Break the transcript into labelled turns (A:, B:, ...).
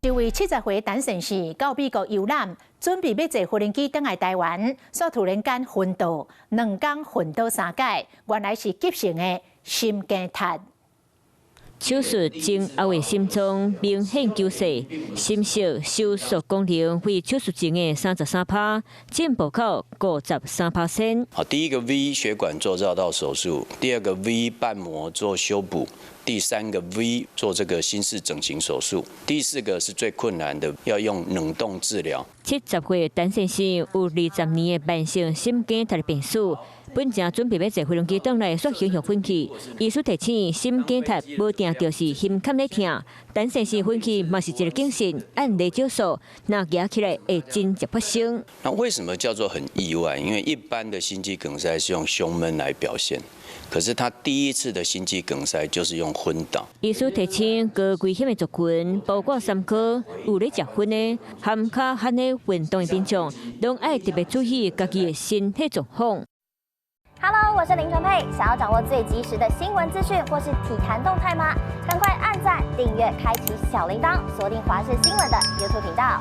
A: 一位70岁陈先生到美国游览，准备要坐无人机返来台湾，却突然间昏倒，2天昏倒3解，原来是急性的心肌塌。手术前后的心脏明显揪细，心室收缩功能为手术前的33%，进步到53%。
B: 第一个 V 血管做绕道手术，第二个 V 瓣膜做修补，第三个 V 做这个心室整形手术，第四个是最困难的，要用冷冻治疗。
A: 70岁陈先生有20年的慢性心肌塌的病史。本正准备要坐飞龙机返来，却形容昏去。医师提醒，心肌塌无定就是心坎咧疼。陈先生昏去嘛是一个警讯，按内少数，那举起来会真直发生。
B: 那为什么叫做很意外？因为一般的心肌梗塞是用胸闷来表现，可是他第一次的心肌梗塞就是用昏倒。
A: 医师提醒，高危险的族群，包括3科有咧食薰的、含卡含咧运动的民众，拢爱特别注意家己的身体状况。
C: Hello， 我是林纯佩。想要掌握最及时的新闻资讯或是体坛动态吗？赶快按赞、订阅、开启小铃铛，锁定华视新闻的 YouTube 频道。